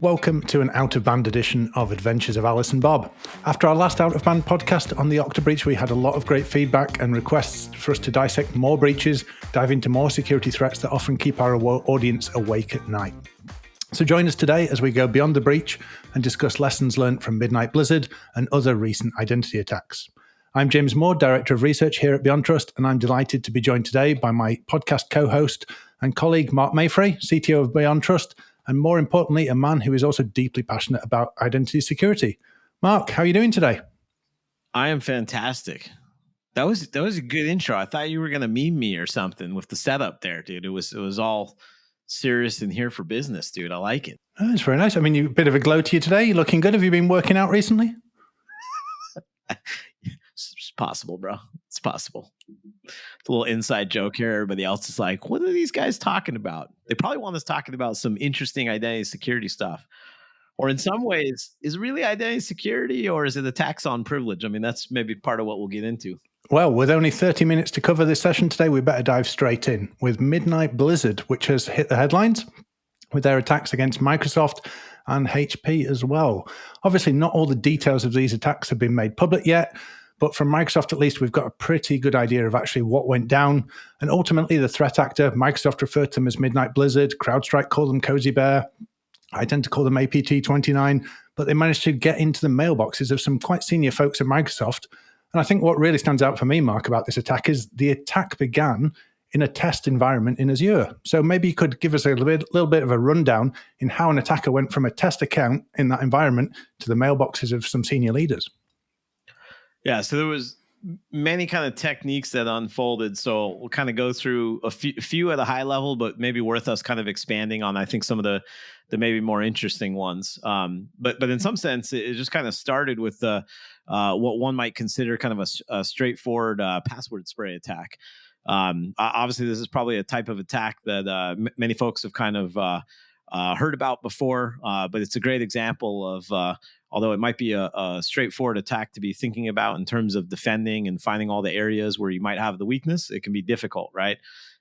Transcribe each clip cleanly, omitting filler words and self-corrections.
Welcome to an out-of-band edition of Adventures of Alice and Bob. After our last out-of-band podcast on the Okta breach, we had a lot of great feedback and requests for us to dissect more breaches, dive into more security threats that often keep our audience awake at night. So join us today as we go beyond the breach and discuss lessons learned from Midnight Blizzard and other recent identity attacks. I'm James Maude, Director of Research here at Beyond Trust, and I'm delighted to be joined today by my podcast co-host and colleague, Marc Maiffret, CTO of Beyond Trust, and more importantly, a man who is also deeply passionate about identity security. Marc, how are you doing today? I am fantastic. That was a good intro. I thought you were going to meme me or something with the setup there, dude. It was all serious and here for business, dude. I like it. Oh, that's very nice. I mean, you a bit of a glow to you today. You looking good? Have you been working out recently? It's possible, bro. It's possible. It's a little inside joke here. Everybody else is like, what are these guys talking about? They probably want us talking about some interesting identity security stuff. Or in some ways, is it really identity security or is it attacks on privilege? I mean, that's maybe part of what we'll get into. Well, with only 30 minutes to cover this session today, we better dive straight in with Midnight Blizzard, which has hit the headlines with their attacks against Microsoft and HP as well. Obviously, not all the details of these attacks have been made public yet, but from Microsoft, at least, we've got a pretty good idea of actually what went down. And ultimately, the threat actor, Microsoft referred to them as Midnight Blizzard, CrowdStrike called them Cozy Bear. I tend to call them APT29, but they managed to get into the mailboxes of some quite senior folks at Microsoft. And I think what really stands out for me, Marc, about this attack is the attack began in a test environment in Azure. So maybe you could give us a little bit of a rundown in how an attacker went from a test account in that environment to the mailboxes of some senior leaders. Yeah, so there was many kind of techniques that unfolded. So we'll kind of go through a few at a high level, but maybe worth us kind of expanding on, I think, some of the maybe more interesting ones. But in some sense, it just kind of started with what one might consider kind of a straightforward password spray attack. Obviously, this is probably a type of attack that many folks have kind of heard about before, but it's a great example of although it might be a straightforward attack to be thinking about in terms of defending and finding all the areas where you might have the weakness, it can be difficult, right?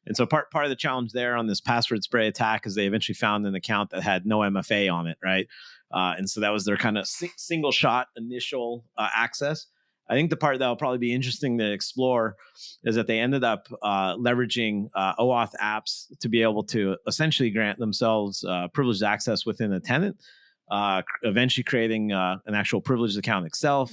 And so part of the challenge there on this password spray attack is they eventually found an account that had no MFA on it, right? And so that was their kind of single shot initial access. I think the part that will probably be interesting to explore is that they ended up leveraging OAuth apps to be able to essentially grant themselves privileged access within a tenant, eventually creating an actual privileged account itself.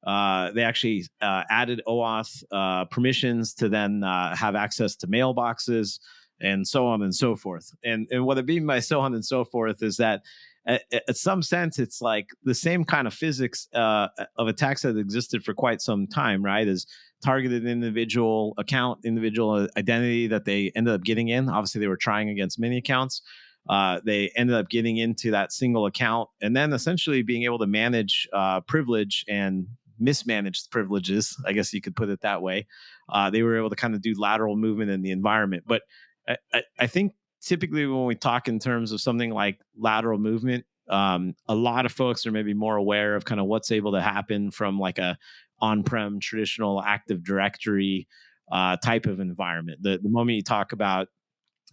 They actually added OAuth permissions to then have access to mailboxes and so on and so forth. And what I mean by so on and so forth is that at some sense, it's like the same kind of physics of attacks that existed for quite some time, right? Is targeted individual account, individual identity that they ended up getting in. Obviously, they were trying against many accounts. They ended up getting into that single account and then essentially being able to manage privilege and mismanaged privileges, I guess you could put it that way. They were able to kind of do lateral movement in the environment. But I think typically when we talk in terms of something like lateral movement, a lot of folks are maybe more aware of kind of what's able to happen from like a on-prem traditional Active Directory type of environment. The moment you talk about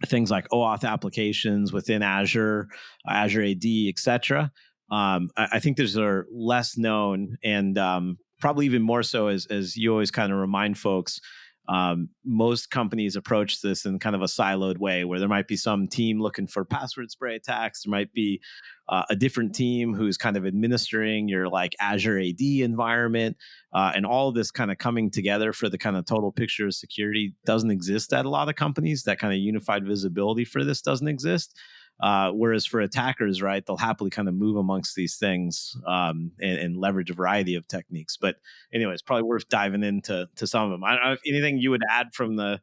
things like OAuth applications within Azure, Azure AD, etc., I think those are less known and probably even more so as you always kind of remind folks. Most companies approach this in kind of a siloed way where there might be some team looking for password spray attacks. There might be a different team who's kind of administering your like Azure AD environment, and all of this kind of coming together for the kind of total picture of security doesn't exist at a lot of companies. That kind of unified visibility for this doesn't exist. Whereas for attackers, right, they'll happily kind of move amongst these things and leverage a variety of techniques. But anyway, it's probably worth diving into some of them. I don't know if anything you would add from the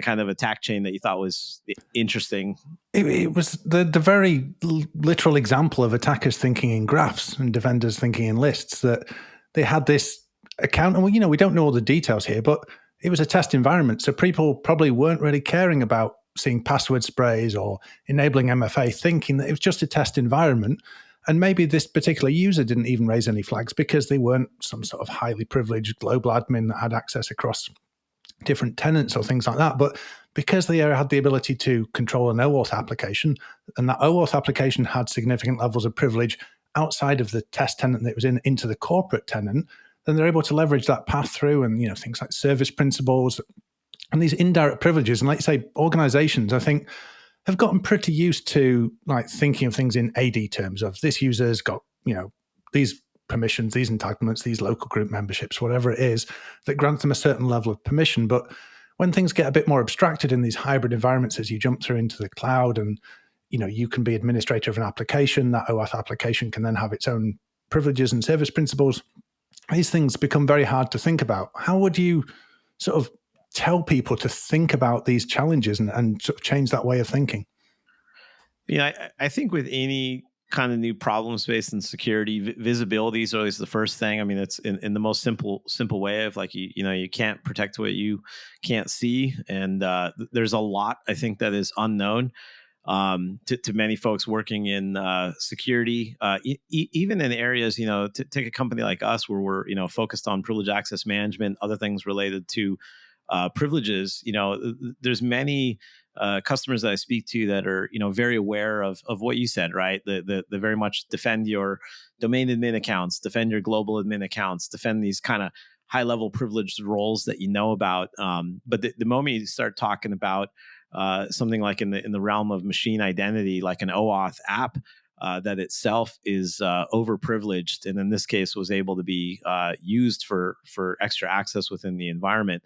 kind of attack chain that you thought was interesting. It was the very literal example of attackers thinking in graphs and defenders thinking in lists, that they had this account. And, we don't know all the details here, but it was a test environment. So people probably weren't really caring about seeing password sprays or enabling MFA, thinking that it was just a test environment. And maybe this particular user didn't even raise any flags because they weren't some sort of highly privileged global admin that had access across different tenants or things like that. But because they had the ability to control an OAuth application, and that OAuth application had significant levels of privilege outside of the test tenant that it was in into the corporate tenant, then they're able to leverage that path through, and things like service principals and these indirect privileges. And like you say, organizations, I think, have gotten pretty used to like thinking of things in AD terms of this user's got, these permissions, these entitlements, these local group memberships, whatever it is that grants them a certain level of permission. But when things get a bit more abstracted in these hybrid environments, as you jump through into the cloud and, you can be administrator of an application, that OAuth application can then have its own privileges and service principals. These things become very hard to think about. How would you sort of tell people to think about these challenges and sort of change that way of thinking? I think with any kind of new problem space and security, visibility is always the first thing. I mean, it's in the most simple way of like, you can't protect what you can't see. And there's a lot, I think, that is unknown to many folks working in security, even in areas, to take a company like us where we're, focused on privileged access management, other things related to privileges. There's many customers that I speak to that are, very aware of what you said, right? The very much defend your domain admin accounts, defend your global admin accounts, defend these kind of high level privileged roles that you know about. But the moment you start talking about something like in the realm of machine identity, like an OAuth app that itself is overprivileged, and in this case was able to be used for extra access within the environment.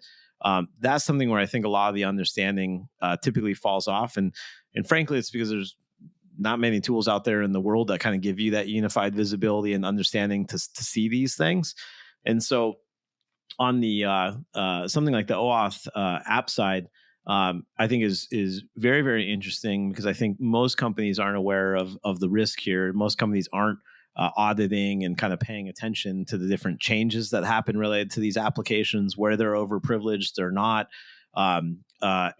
That's something where I think a lot of the understanding typically falls off, and frankly, it's because there's not many tools out there in the world that kind of give you that unified visibility and understanding to see these things. And so, on the something like the OAuth app side, I think is very, very interesting, because I think most companies aren't aware of the risk here. Most companies aren't auditing and kind of paying attention to the different changes that happen related to these applications, where they're overprivileged or not. And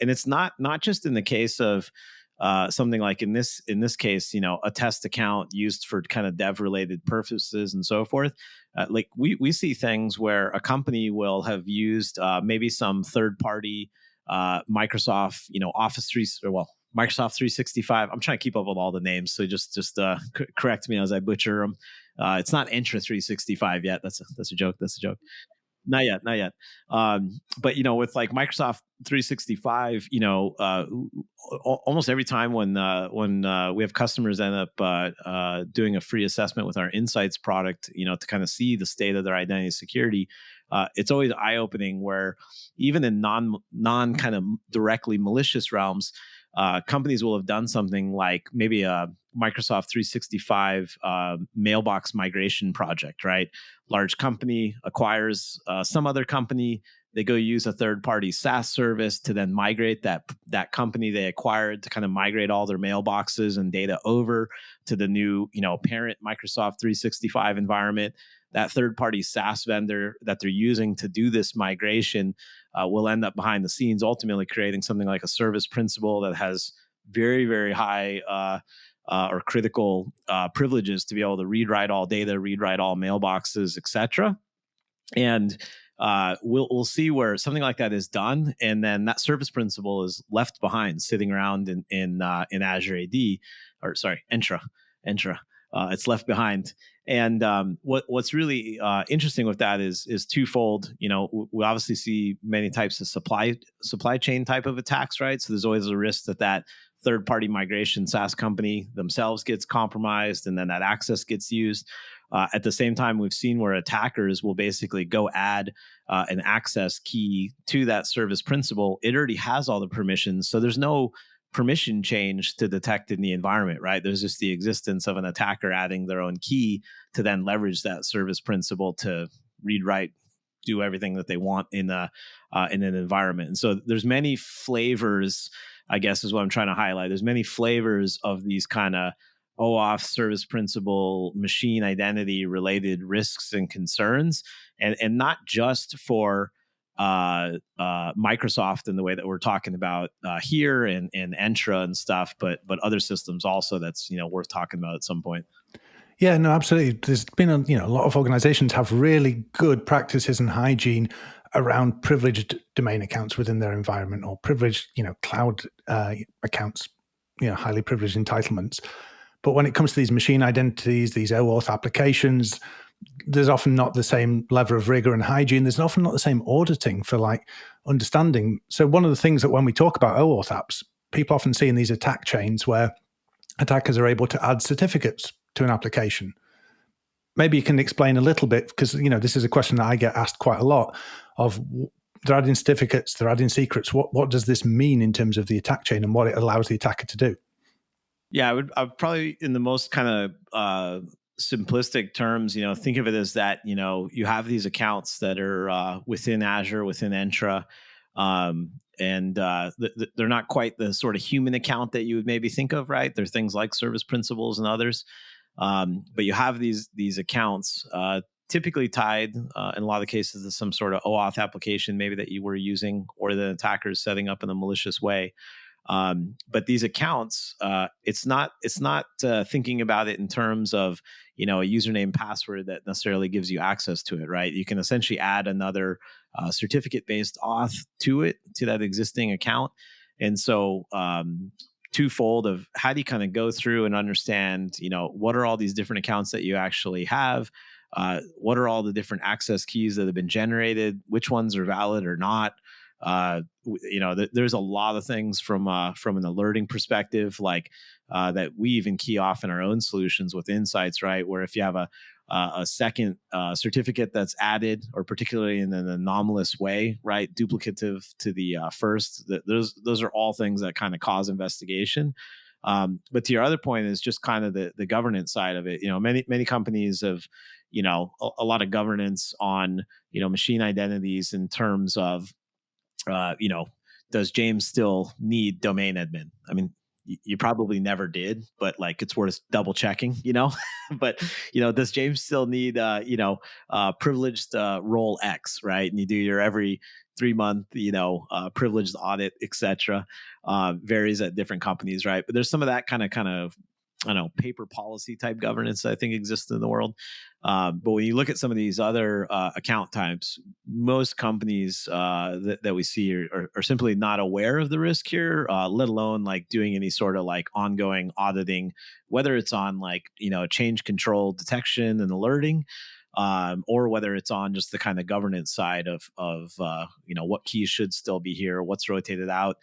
it's not just in the case of something like in this case, a test account used for kind of dev related purposes and so forth. Like we see things where a company will have used maybe some third party Microsoft, Office 3, or Microsoft 365. I'm trying to keep up with all the names, so just correct me as I butcher them. It's not Entra 365 yet. That's a joke. That's a joke. Not yet. But with like Microsoft 365, almost every time when we have customers end up doing a free assessment with our Insights product, to kind of see the state of their identity security, it's always eye opening. Where even in non kind of directly malicious realms, companies will have done something like maybe a Microsoft 365 mailbox migration project, right? Large company acquires some other company. They go use a third-party SaaS service to then migrate that company they acquired, to kind of migrate all their mailboxes and data over to the new, parent Microsoft 365 environment. That third-party SaaS vendor that they're using to do this migration will end up behind the scenes, ultimately creating something like a service principal that has very, very high or critical privileges to be able to read, write all data, read, write all mailboxes, etc. And we'll see where something like that is done, and then that service principal is left behind, sitting around in Azure AD, or sorry, Entra. It's left behind. And what's really interesting with that is twofold. We obviously see many types of supply chain type of attacks, right? So there's always a risk that third-party migration SaaS company themselves gets compromised, and then that access gets used. At the same time, we've seen where attackers will basically go add an access key to that service principal. It already has all the permissions, so there's no permission change to detect in the environment, right? There's just the existence of an attacker adding their own key to then leverage that service principal to read, write, do everything that they want in an environment. And so there's many flavors, I guess, is what I'm trying to highlight. There's many flavors of these kind of OAuth service principal machine identity related risks and concerns, and not just for Microsoft in the way that we're talking about here and Entra and stuff, but other systems also that's worth talking about at some point. Yeah, no, absolutely. There's been a lot of organizations have really good practices and hygiene around privileged domain accounts within their environment, or privileged, cloud accounts, highly privileged entitlements. But when it comes to these machine identities, these OAuth applications, there's often not the same level of rigor and hygiene. There's often not the same auditing for understanding. So one of the things that when we talk about OAuth apps, people often see in these attack chains where attackers are able to add certificates to an application. Maybe you can explain a little bit, because this is a question that I get asked quite a lot, of they're adding certificates, they're adding secrets. What does this mean in terms of the attack chain and what it allows the attacker to do? Yeah, I would probably, in the most kind of simplistic terms, think of it as that, you have these accounts that are within Azure, within Entra, and they're not quite the sort of human account that you would maybe think of, right? There's things like service principals and others, but you have these accounts typically tied in a lot of cases to some sort of OAuth application maybe that you were using, or the attackers setting up in a malicious way. But these accounts, it's not thinking about it in terms of, a username password that necessarily gives you access to it, right? You can essentially add another certificate-based auth to that existing account. And so twofold of how do you kind of go through and understand, what are all these different accounts that you actually have? What are all the different access keys that have been generated? Which ones are valid or not? There's a lot of things from an alerting perspective, like that we even key off in our own solutions with insights, right? Where if you have a second certificate that's added, or particularly in an anomalous way, right, duplicative to the first, those are all things that kind of cause investigation. But to your other point is just kind of the governance side of it. Many companies have, a lot of governance on, machine identities in terms of, does James still need domain admin? I mean, you probably never did, but it's worth double checking, but, does James still need, privileged role X, right? And you do your every 3-month, privileged audit, et cetera. Varies at different companies, right? But there's some of that kind of I don't know, paper policy type governance that I think exists in the world. But when you look at some of these other account types, most companies that we see are simply not aware of the risk here, let alone doing any sort of ongoing auditing, whether it's on change control detection and alerting, or whether it's on just the kind of governance side of what keys should still be here, what's rotated out.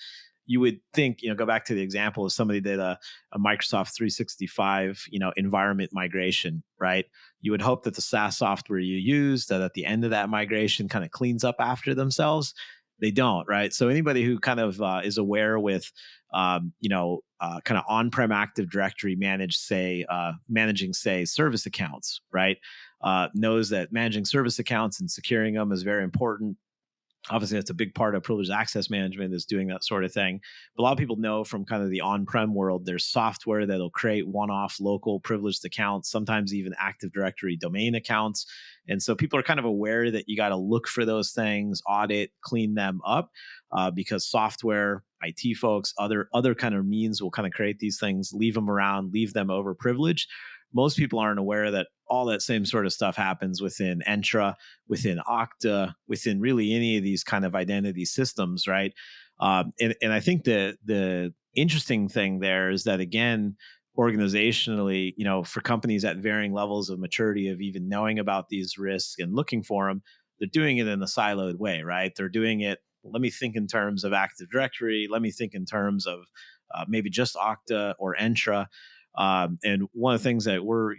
You would think, go back to the example of somebody did a Microsoft 365, environment migration, right? You would hope that the SaaS software you use, that at the end of that migration kind of cleans up after themselves. They don't, right? So anybody who kind of is aware with, kind of on-prem Active Directory managing, say, service accounts, right? Knows that managing service accounts and securing them is very important. Obviously, that's a big part of privileged access management, is doing that sort of thing. But a lot of people know from kind of the on-prem world, there's software that'll create one-off local privileged accounts, sometimes even Active Directory domain accounts. And so people are kind of aware that you got to look for those things, audit, clean them up, because software, IT folks, other kind of means will kind of create these things, leave them around, leave them over privileged. Most people aren't aware that all that same sort of stuff happens within Entra, within Okta, within really any of these kind of identity systems, right? And I think the interesting thing there is that, again, organizationally, for companies at varying levels of maturity of even knowing about these risks and looking for them, they're doing it in a siloed way, right? They're doing it, let me think in terms of Active Directory, let me think in terms of maybe just Okta or Entra. And one of the things that we're,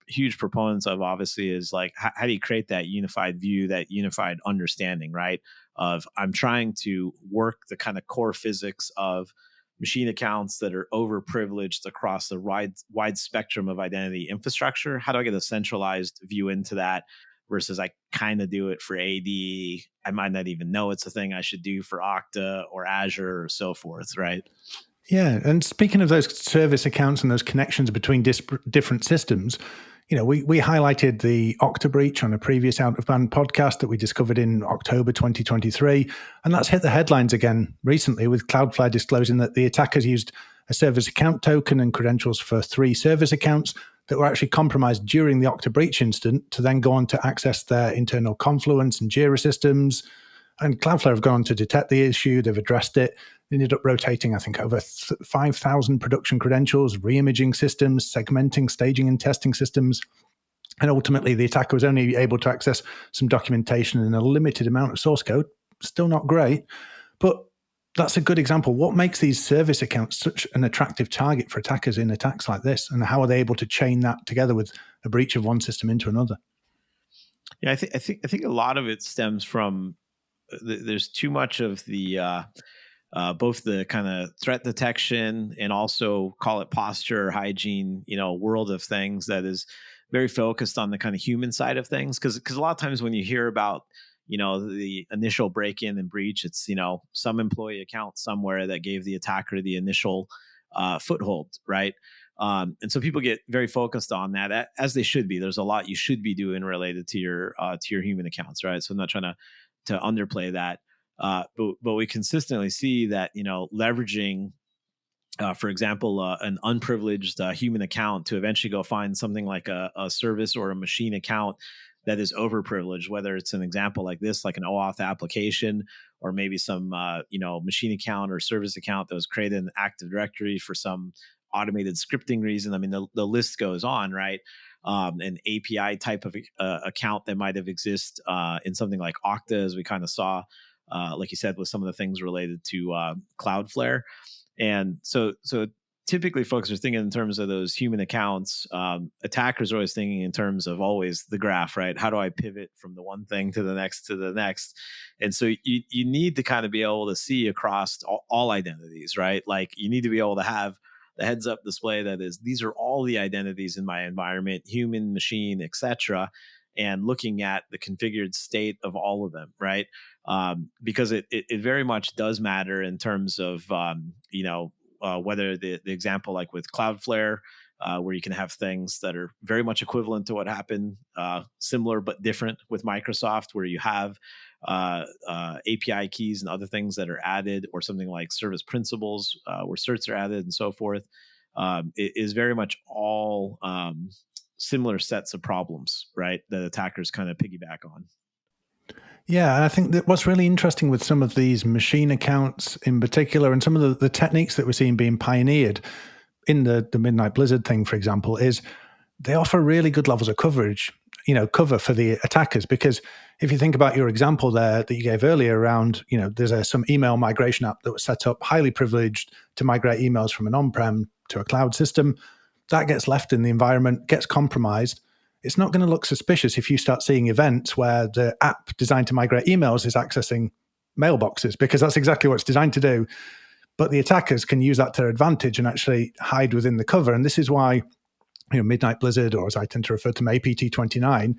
huge proponents of, obviously, is how do you create that unified view, that unified understanding, right? Of, I'm trying to work the kind of core physics of machine accounts that are overprivileged across the wide spectrum of identity infrastructure. How do I get a centralized view into that versus I kind of do it for AD? I might not even know it's a thing I should do for Okta or Azure or so forth, right? Yeah, and speaking of those service accounts and those connections between different systems, we highlighted the Okta breach on a previous Out of Band podcast that we discovered in October 2023, and that's hit the headlines again recently, with Cloudflare disclosing that the attackers used a service account token and credentials for 3 service accounts that were actually compromised during the Okta breach incident to then go on to access their internal Confluence and Jira systems. And Cloudflare have gone on to detect the issue. They've addressed it. They ended up rotating, I think, over 5,000 production credentials, re-imaging systems, segmenting, staging, and testing systems. And ultimately, the attacker was only able to access some documentation and a limited amount of source code. Still not great, but that's a good example. What makes these service accounts such an attractive target for attackers in attacks like this? And how are they able to chain that together with a breach of one system into another? Yeah, I think a lot of it stems from there's too much of the both the kind of threat detection and also call it posture or hygiene, world of things that is very focused on the kind of human side of things. Because a lot of times when you hear about the initial break-in and breach, it's some employee account somewhere that gave the attacker the initial foothold, right? And so people get very focused on that, as they should be. There's a lot you should be doing related to your human accounts, right? So I'm not trying to underplay that. But we consistently see that leveraging, for example, an unprivileged human account to eventually go find something like a service or a machine account that is overprivileged, whether it's an example like this, like an OAuth application, or maybe some machine account or service account that was created in Active Directory for some automated scripting reason. I mean, the list goes on, right? An API type of account that might have exist in something like Okta, as we kind of saw, like you said, with some of the things related to Cloudflare. And so typically folks are thinking in terms of those human accounts. Attackers are always thinking in terms of always the graph, right? How do I pivot from the one thing to the next to the next? And so you need to kind of be able to see across all identities, right? Like you need to be able to have the heads up display that is, these are all the identities in my environment, human, machine, etc., and looking at the configured state of all of them, right? Because it very much does matter in terms of whether the example like with Cloudflare, where you can have things that are very much equivalent to what happened, similar but different with Microsoft, where you have API keys and other things that are added, or something like service principals, where certs are added and so forth. It is very much all similar sets of problems, right, that attackers kind of piggyback on. Yeah, and I think that what's really interesting with some of these machine accounts in particular, and some of the techniques that we're seeing being pioneered in the Midnight Blizzard thing, for example, is they offer really good levels of coverage, cover for the attackers. Because if you think about your example there that you gave earlier around, there's some email migration app that was set up, highly privileged, to migrate emails from an on-prem to a cloud system. That gets left in the environment, gets compromised. It's not going to look suspicious if you start seeing events where the app designed to migrate emails is accessing mailboxes, because that's exactly what it's designed to do. But the attackers can use that to their advantage and actually hide within the cover. And this is why, Midnight Blizzard, or as I tend to refer to them, APT29,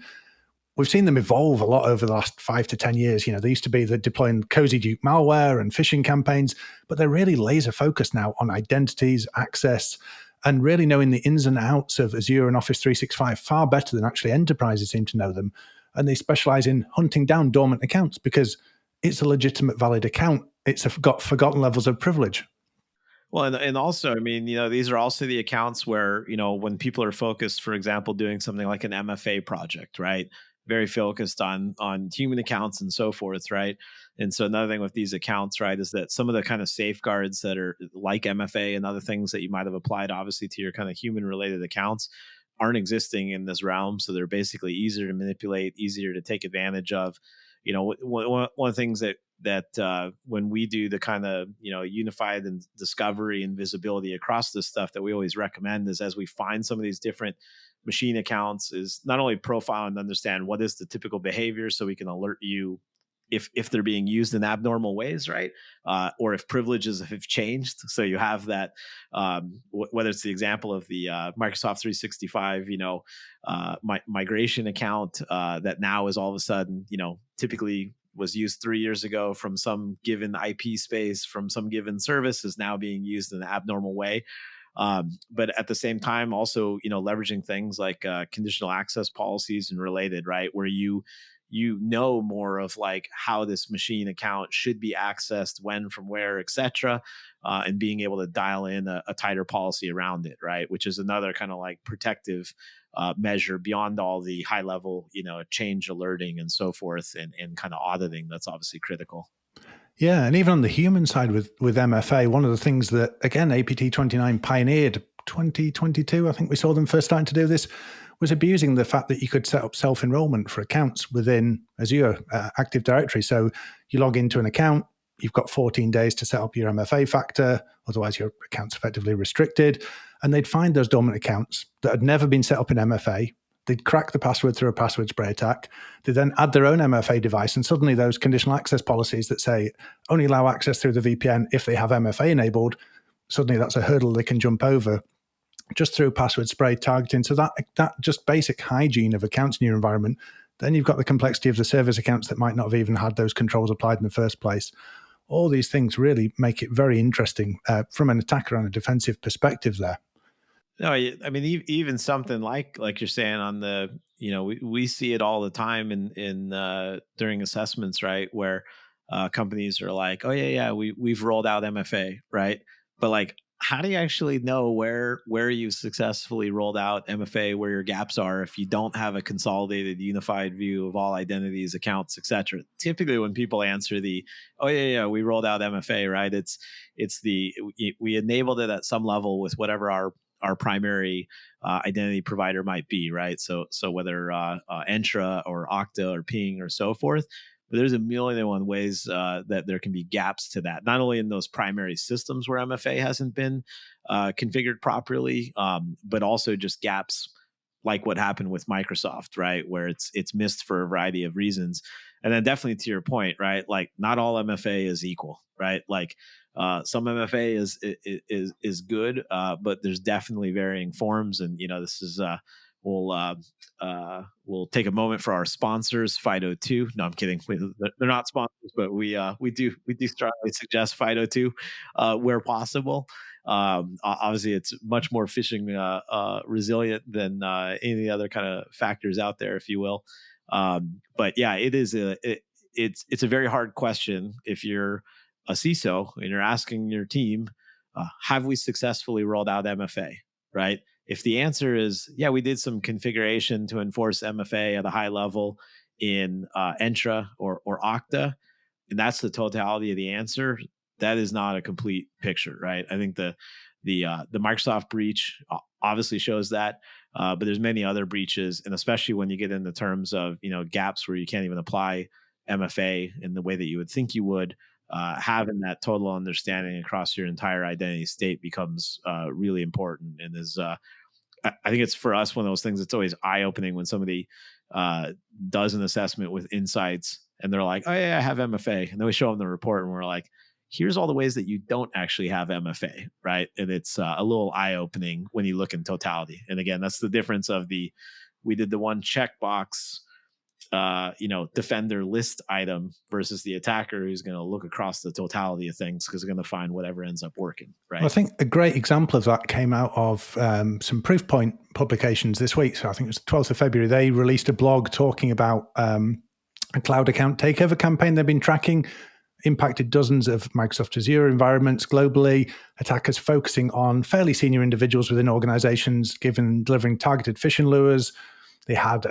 we've seen them evolve a lot over the last 5 to 10 years. They used to be the deploying Cozy Duke malware and phishing campaigns, but they're really laser focused now on identities, access, and really knowing the ins and outs of Azure and Office 365 far better than actually enterprises seem to know them. And they specialize in hunting down dormant accounts because it's a legitimate, valid account. It's got forgotten levels of privilege. Well, and also, I mean, these are also the accounts where, when people are focused, for example, doing something like an MFA project, right? Very focused on human accounts and so forth, right? And so another thing with these accounts, right, is that some of the kind of safeguards that are like MFA and other things that you might have applied, obviously, to your kind of human related accounts aren't existing in this realm. So they're basically easier to manipulate, easier to take advantage of. One of the things that when we do the kind of unified and discovery and visibility across this stuff, that we always recommend is, as we find some of these different machine accounts, is not only profile and understand what is the typical behavior, so we can alert you if they're being used in abnormal ways, right? Or if privileges have changed. So you have that, whether it's the example of the Microsoft 365, migration account that now is all of a sudden, typically was used 3 years ago from some given IP space from some given service, is now being used in an abnormal way. But at the same time, also, leveraging things like conditional access policies and related, right, where you you know more of like how this machine account should be accessed, when, from where, etc., and being able to dial in a tighter policy around it, right? Which is another kind of like protective measure beyond all the high level, change alerting and so forth, and kind of auditing that's obviously critical. Yeah, and even on the human side with MFA, one of the things that, again, APT 29 pioneered 2022, I think we saw them first starting to do this, was abusing the fact that you could set up self-enrollment for accounts within Azure Active Directory. So you log into an account, you've got 14 days to set up your MFA factor, otherwise your account's effectively restricted. And they'd find those dormant accounts that had never been set up in MFA. They'd crack the password through a password spray attack. They then add their own MFA device, and suddenly those conditional access policies that say only allow access through the VPN if they have MFA enabled, suddenly that's a hurdle they can jump over just through password spray targeting. So that just basic hygiene of accounts in your environment. Then you've got the complexity of the service accounts that might not have even had those controls applied in the first place. All these things really make it very interesting from an attacker and a defensive perspective there. No, I mean, even something like you're saying on the, we see it all the time in during assessments, right? Where companies are like, oh yeah, we've rolled out MFA, right? But like, how do you actually know where you successfully rolled out MFA, where your gaps are, if you don't have a consolidated, unified view of all identities, accounts, etc.? Typically, when people answer the, oh yeah, we rolled out MFA, right? It's we enabled it at some level with whatever our primary identity provider might be, right? So whether Entra or Okta or Ping or so forth. But there's a million and one ways that there can be gaps to that, not only in those primary systems where MFA hasn't been configured properly, but also just gaps like what happened with Microsoft, right? Where it's missed for a variety of reasons. And then definitely to your point, right? Like not all MFA is equal, right? Like some MFA is good, but there's definitely varying forms. And this is we'll take a moment for our sponsors, FIDO2. No, I'm kidding. They're not sponsors, but we do strongly suggest FIDO2 where possible. Obviously, it's much more phishing resilient than any other kind of factors out there, if you will. But yeah, it's a very hard question if you're a CISO and you're asking your team, have we successfully rolled out MFA, right? If the answer is, yeah, we did some configuration to enforce MFA at a high level in Entra or Okta, and that's the totality of the answer, that is not a complete picture, right? I think the Microsoft breach obviously shows that, but there's many other breaches, and especially when you get into terms of gaps where you can't even apply MFA in the way that you would think you would. Having that total understanding across your entire identity state becomes really important, and is I think it's for us one of those things that's always eye-opening when somebody does an assessment with insights and they're like, oh yeah, I have MFA, and then we show them the report and we're like, here's all the ways that you don't actually have MFA, right? And it's a little eye-opening when you look in totality. And again, that's the difference of we did the one checkbox defender list item versus the attacker who's going to look across the totality of things because they're going to find whatever ends up working, right? Well, I think a great example of that came out of some Proofpoint publications this week. So I think it was the 12th of February. They released a blog talking about a cloud account takeover campaign they've been tracking, impacted dozens of Microsoft Azure environments globally, attackers focusing on fairly senior individuals within organizations, delivering targeted phishing lures. They had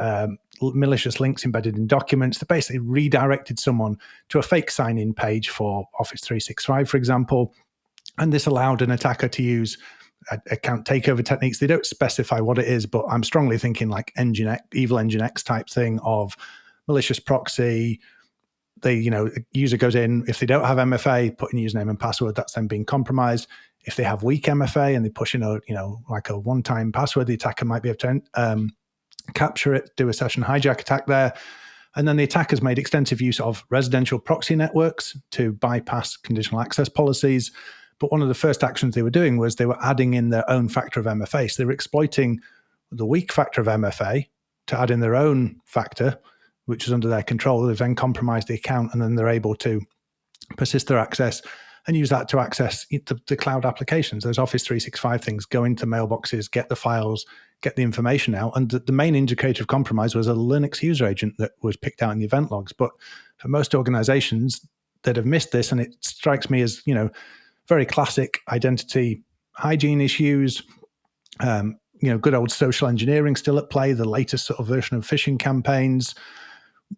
malicious links embedded in documents that basically redirected someone to a fake sign-in page for Office 365, for example. And this allowed an attacker to use account takeover techniques. They don't specify what it is, but I'm strongly thinking like Evil Engine X type thing of malicious proxy. User goes in, if they don't have MFA, put in username and password, that's then being compromised. If they have weak MFA and they push in like a one-time password, the attacker might be able to capture it, do a session hijack attack there. And then the attackers made extensive use of residential proxy networks to bypass conditional access policies. But one of the first actions they were doing was they were adding in their own factor of MFA. So they were exploiting the weak factor of MFA to add in their own factor, which is under their control. They've then compromised the account, and then they're able to persist their access and use that to access the cloud applications. Those Office 365 things go into mailboxes, get the files, get the information out. And the main indicator of compromise was a Linux user agent that was picked out in the event logs. But for most organizations that have missed this, and it strikes me as, very classic identity hygiene issues, good old social engineering still at play, the latest sort of version of phishing campaigns.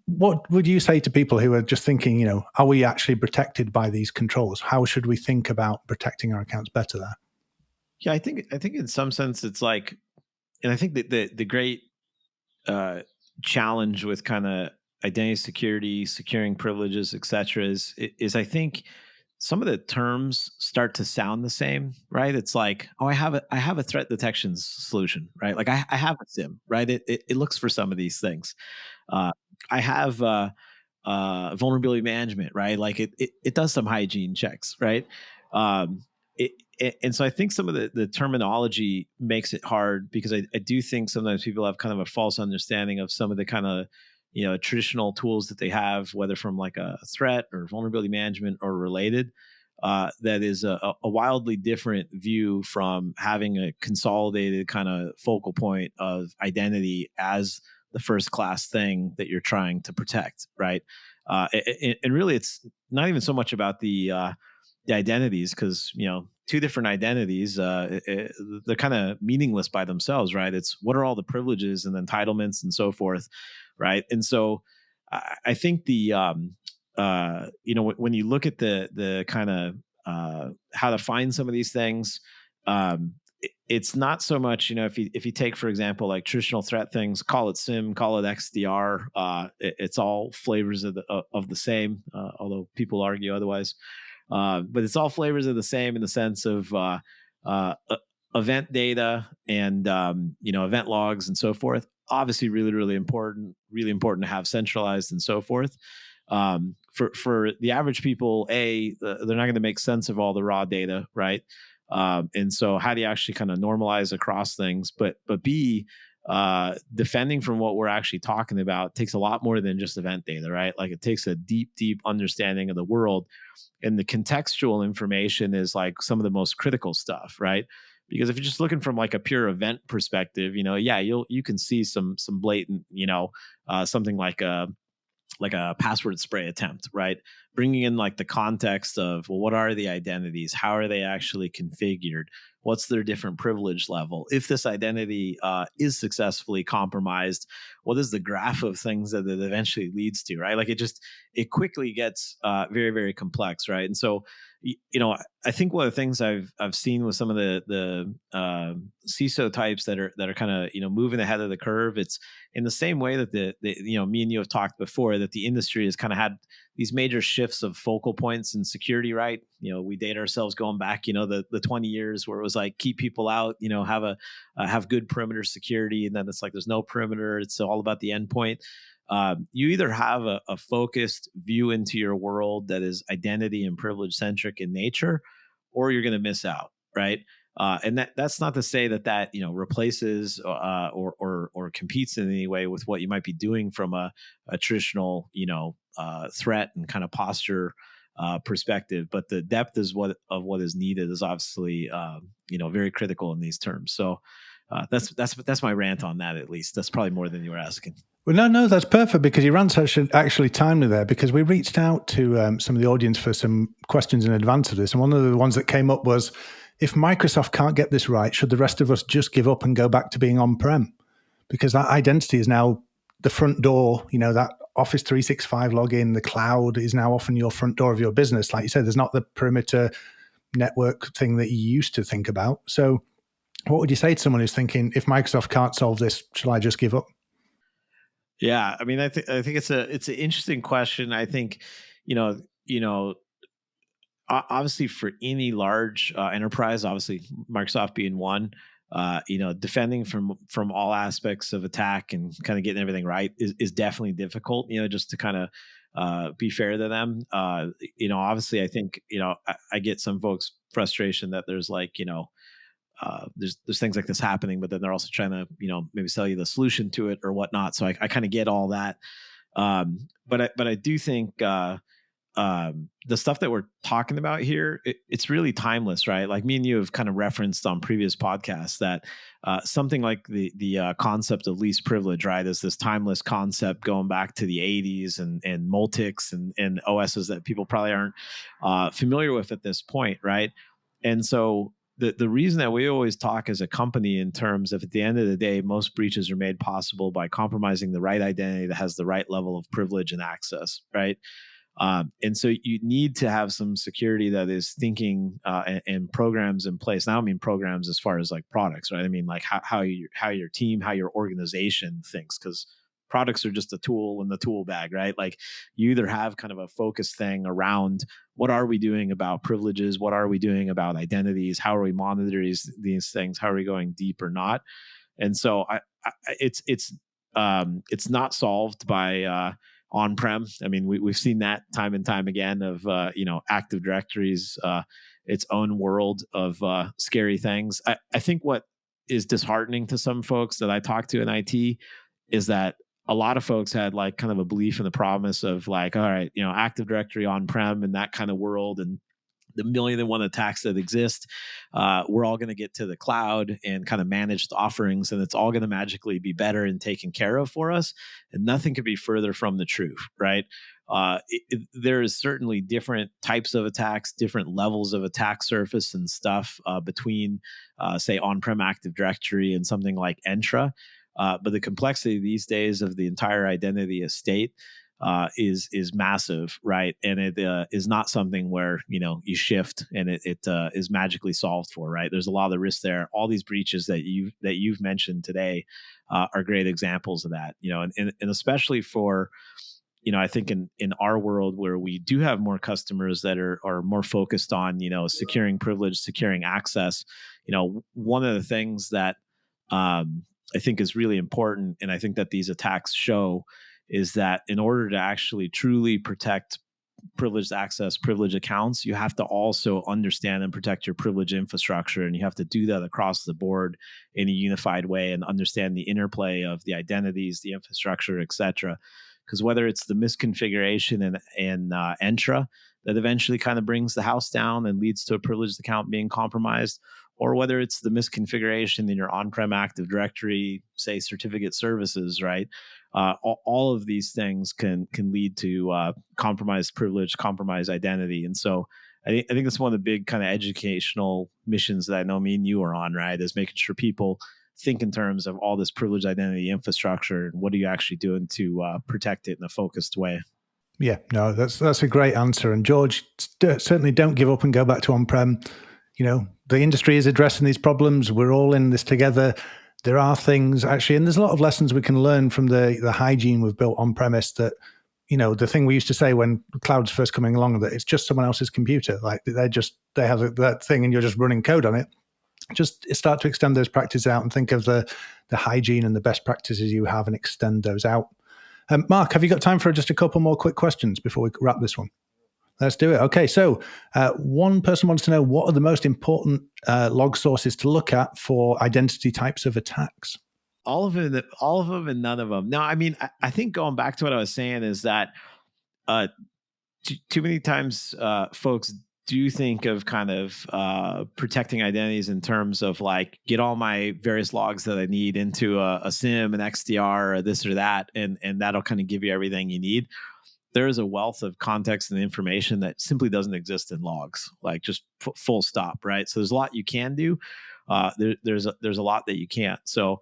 What would you say to people who are just thinking, are we actually protected by these controls? How should we think about protecting our accounts better there? Yeah, I think in some sense it's like, and I think that the great challenge with kind of identity security, securing privileges, et cetera, is I think some of the terms start to sound the same, right? It's like, oh, I have a threat detection solution, right? Like I have a SIM, right? It looks for some of these things. I have vulnerability management, right? Like it does some hygiene checks, right? Um, and so I think some of the terminology makes it hard, because I do think sometimes people have kind of a false understanding of some of the kind of traditional tools that they have, whether from like a threat or vulnerability management or related. That is a wildly different view from having a consolidated kind of focal point of identity as the first class thing that you're trying to protect, right? And really, it's not even so much about the identities, because two different identities, they're kind of meaningless by themselves, right? It's what are all the privileges and entitlements and so forth, right? And so I think the when you look at the kind of how to find some of these things, it's not so much, if you take, for example, like traditional threat things, call it SIM, call it XDR, it's all flavors of the same, although people argue otherwise. But it's all flavors of the same in the sense of event data and event logs and so forth. Obviously, really, really important to have centralized and so forth. For the average people, they're not going to make sense of all the raw data, right? And so how do you actually kind of normalize across things? But B, defending from what we're actually talking about takes a lot more than just event data, right? Like it takes a deep, deep understanding of the world, and the contextual information is like some of the most critical stuff, right? Because if you're just looking from like a pure event perspective, you can see some blatant, something like a password spray attempt, right? Bringing in like the context of, well, what are the identities? How are they actually configured? What's their different privilege level? If this identity is successfully compromised, what is the graph of things that it eventually leads to, right? Like it quickly gets very, very complex, right? And so, I think one of the things I've seen with some of the CISO types that are kind of moving ahead of the curve, it's in the same way that the me and you have talked before, that the industry has kind of had these major shifts of focal points in security, right? We date ourselves going back, the 20 years where it was like keep people out, have good perimeter security, and then it's like there's no perimeter. It's all about the endpoint. You either have a focused view into your world that is identity and privilege centric in nature, or you're going to miss out, right? And that's not to say that replaces or competes in any way with what you might be doing from a traditional threat and kind of posture perspective. But the depth of what is needed is obviously very critical in these terms. So that's my rant on that. At least that's probably more than you were asking. Well, no, that's perfect, because your answer actually timely there, because we reached out to some of the audience for some questions in advance of this. And one of the ones that came up was, if Microsoft can't get this right, should the rest of us just give up and go back to being on-prem? Because that identity is now the front door, that Office 365 login, the cloud is now often your front door of your business. Like you said, there's not the perimeter network thing that you used to think about. So what would you say to someone who's thinking, if Microsoft can't solve this, shall I just give up? Yeah, I mean, I think it's an interesting question. I think, obviously for any large enterprise, obviously Microsoft being one, defending from all aspects of attack and kind of getting everything right is definitely difficult. Just to kind of be fair to them. Obviously, I think I get some folks' frustration that there's like there's things like this happening, but then they're also trying to maybe sell you the solution to it or whatnot. So I kind of get all that, but I do think the stuff that we're talking about here, it's really timeless, right? Like me and you have kind of referenced on previous podcasts that something like the concept of least privilege, right, is this timeless concept going back to the 80s and multics and OSs that people probably aren't familiar with at this point, right? And so the reason that we always talk as a company in terms of, at the end of the day, most breaches are made possible by compromising the right identity that has the right level of privilege and access, right? And so you need to have some security that is thinking and programs in place. Now, I mean programs as far as like products, right? I mean like how your team, how your organization thinks, because products are just a tool in the tool bag, right? Like you either have kind of a focused thing around what are we doing about privileges, what are we doing about identities, how are we monitoring these things, how are we going deep or not? And so it's not solved by on-prem. I mean, we've seen that time and time again of Active Directory's its own world of scary things. I think what is disheartening to some folks that I talk to in IT is that a lot of folks had like kind of a belief in the promise of like, all right, Active Directory on-prem and that kind of world, and the million and one attacks that exist, we're all going to get to the cloud and kind of managed offerings, and it's all going to magically be better and taken care of for us. And nothing could be further from the truth, right? There is certainly different types of attacks, different levels of attack surface and stuff between, say, on-prem Active Directory and something like Entra. But the complexity these days of the entire identity estate is massive, right? And it is not something where you shift and it is magically solved for, right? There's a lot of risk there. All these breaches that you've mentioned today are great examples of that. And especially for I think in our world where we do have more customers that are more focused on securing privilege, securing access. One of the things that I think is really important, and I think that these attacks show, is that in order to actually truly protect privileged access, privileged accounts, you have to also understand and protect your privilege infrastructure. And you have to do that across the board in a unified way and understand the interplay of the identities, the infrastructure, et cetera. Because whether it's the misconfiguration in Entra that eventually kind of brings the house down and leads to a privileged account being compromised, or whether it's the misconfiguration in your on-prem Active Directory, say certificate services, right? All of these things can lead to compromised privilege, compromised identity. And so I think that's one of the big kind of educational missions that I know me and you are on, right? Is making sure people think in terms of all this privileged identity infrastructure and what are you actually doing to protect it in a focused way. Yeah, no, that's a great answer. And George, certainly don't give up and go back to on-prem. The industry is addressing these problems. We're all in this together. There are things actually, and there's a lot of lessons we can learn from the hygiene we've built on premise that, the thing we used to say when cloud's first coming along, that it's just someone else's computer. Like they have that thing and you're just running code on it. Just start to extend those practices out and think of the hygiene and the best practices you have and extend those out. Mark, have you got time for just a couple more quick questions before we wrap this one? Let's do it. Okay, so one person wants to know, what are the most important log sources to look at for identity types of attacks? All of them and none of them. No, I mean, I think going back to what I was saying is that too many times folks do think of kind of protecting identities in terms of like, get all my various logs that I need into a SIM, an XDR, or this or that, and that'll kind of give you everything you need. There is a wealth of context and information that simply doesn't exist in logs, like just full stop, right? So there's a lot you can do. There's a lot that you can't. So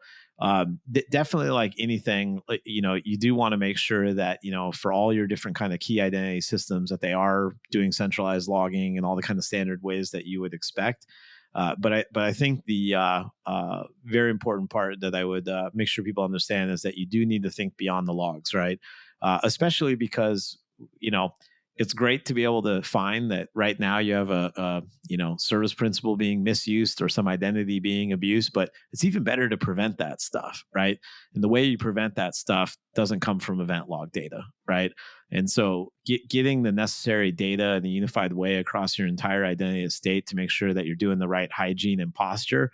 definitely, like anything, you do want to make sure that, for all your different kind of key identity systems, that they are doing centralized logging and all the kind of standard ways that you would expect. But I think the very important part that I would make sure people understand is that you do need to think beyond the logs, right? Especially because, it's great to be able to find that right now you have a service principal being misused or some identity being abused, but it's even better to prevent that stuff, right? And the way you prevent that stuff doesn't come from event log data, right? And so getting the necessary data in a unified way across your entire identity estate to make sure that you're doing the right hygiene and posture,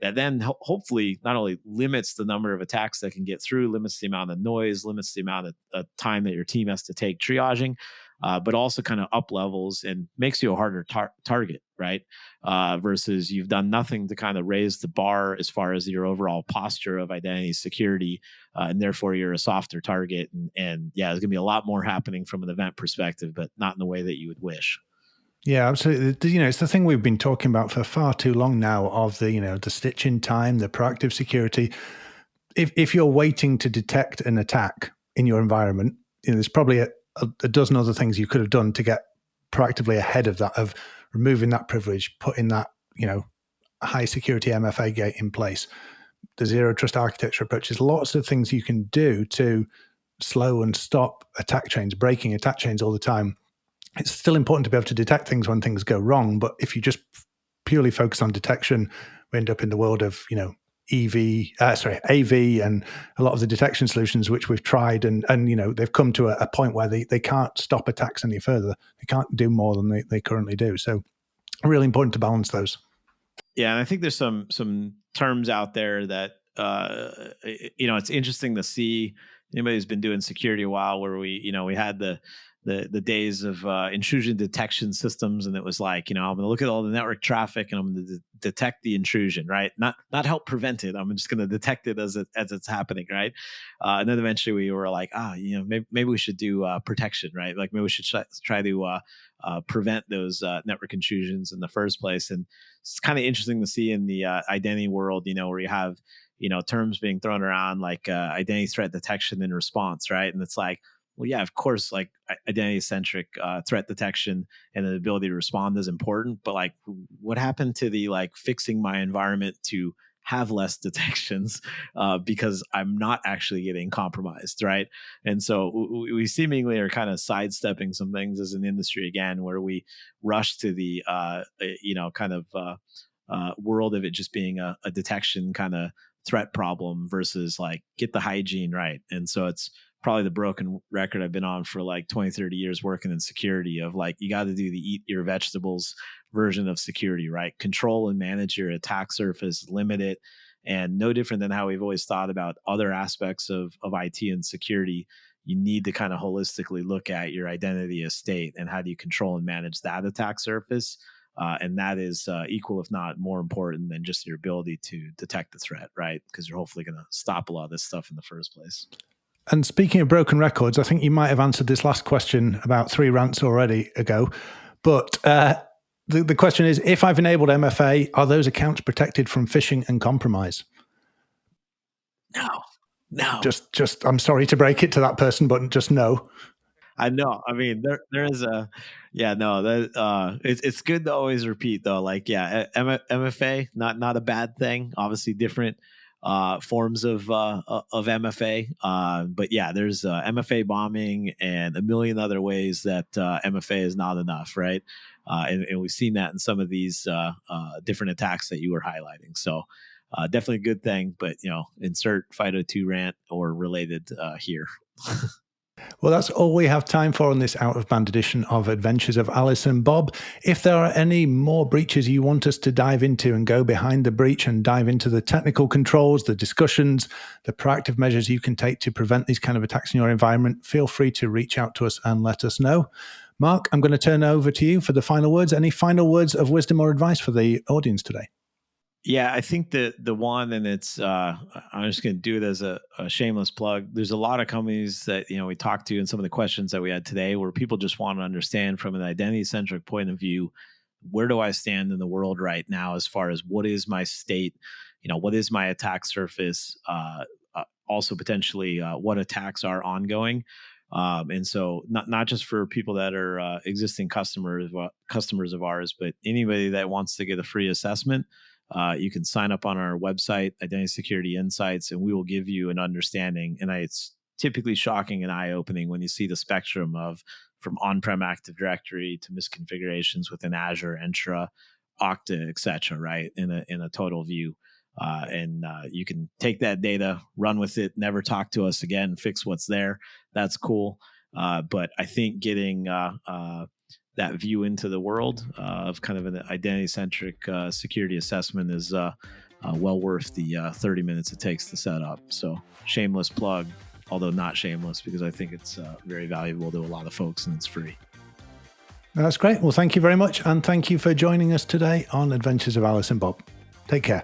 that then hopefully not only limits the number of attacks that can get through, limits the amount of noise, limits the amount of time that your team has to take triaging, but also kind of up levels and makes you a harder target, right? Versus you've done nothing to kind of raise the bar as far as your overall posture of identity security, and therefore you're a softer target. And yeah, there's gonna be a lot more happening from an event perspective, but not in the way that you would wish. Yeah, absolutely. It's the thing we've been talking about for far too long now of the stitch in time, the proactive security. If you're waiting to detect an attack in your environment, there's probably a dozen other things you could have done to get proactively ahead of that, of removing that privilege, putting that, high security MFA gate in place, the zero trust architecture approach. There's lots of things you can do to slow and stop attack chains, breaking attack chains all the time. It's still important to be able to detect things when things go wrong. But if you just purely focus on detection, we end up in the world of, AV and a lot of the detection solutions which we've tried, and they've come to a point where they can't stop attacks any further. They can't do more than they currently do. So really important to balance those. Yeah, and I think there's some terms out there that it's interesting to see. Anybody who's been doing security a while, where we had the days of intrusion detection systems, and it was like, I'm going to look at all the network traffic and I'm going to detect the intrusion, right? Not help prevent it. I'm just going to detect it as it's happening, right? And then eventually we were like, maybe we should do protection, right? Like maybe we should try to prevent those network intrusions in the first place. And it's kind of interesting to see in the identity world, where you have terms being thrown around like identity threat detection and response, right? And it's like, well, yeah, of course, like identity-centric threat detection and the ability to respond is important. But like, what happened to the like fixing my environment to have less detections because I'm not actually getting compromised, right? And so we seemingly are kind of sidestepping some things as an industry again, where we rush to the world of it just being a detection kind of threat problem versus like get the hygiene right. And so it's probably the broken record I've been on for like 20, 30 years working in security of like, you got to do the eat your vegetables version of security, right? Control and manage your attack surface, limit it. And no different than how we've always thought about other aspects of IT and security. You need to kind of holistically look at your identity estate and how do you control and manage that attack surface. And that is equal, if not more important than just your ability to detect the threat, right? Because you're hopefully going to stop a lot of this stuff in the first place. And speaking of broken records, I think you might have answered this last question about 3 rants already ago. But the question is, if I've enabled MFA, are those accounts protected from phishing and compromise? No. Just I'm sorry to break it to that person, but just no. I know. I mean, there is it's good to always repeat though. Like, yeah, MFA, not a bad thing. Obviously, different forms of MFA. But yeah, there's MFA bombing and a million other ways that MFA is not enough, right? And we've seen that in some of these different attacks that you were highlighting. So definitely a good thing, but insert FIDO2 rant or related here. Well, that's all we have time for on this out-of-band edition of Adventures of Alice and Bob. If there are any more breaches you want us to dive into and go behind the breach and dive into the technical controls, the discussions, the proactive measures you can take to prevent these kind of attacks in your environment, feel free to reach out to us and let us know. Mark, I'm going to turn over to you for the final words. Any final words of wisdom or advice for the audience today? Yeah, I think the one, and it's I'm just going to do it as a shameless plug. There's a lot of companies that we talked to, and some of the questions that we had today, where people just want to understand from an identity-centric point of view, where do I stand in the world right now as far as what is my state, what is my attack surface, also potentially what attacks are ongoing. And so not just for people that are existing customers of ours, but anybody that wants to get a free assessment. You can sign up on our website, Identity Security Insights, and we will give you an understanding. And it's typically shocking and eye-opening when you see the spectrum of from on-prem Active Directory to misconfigurations within Azure, Entra, Okta, et cetera, right? In a total view. And you can take that data, run with it, never talk to us again, fix what's there. That's cool. But I think getting that view into the world of kind of an identity-centric security assessment is well worth the 30 minutes it takes to set up. So shameless plug, although not shameless, because I think it's very valuable to a lot of folks and it's free. That's great. Well, thank you very much. And thank you for joining us today on Adventures of Alice and Bob. Take care.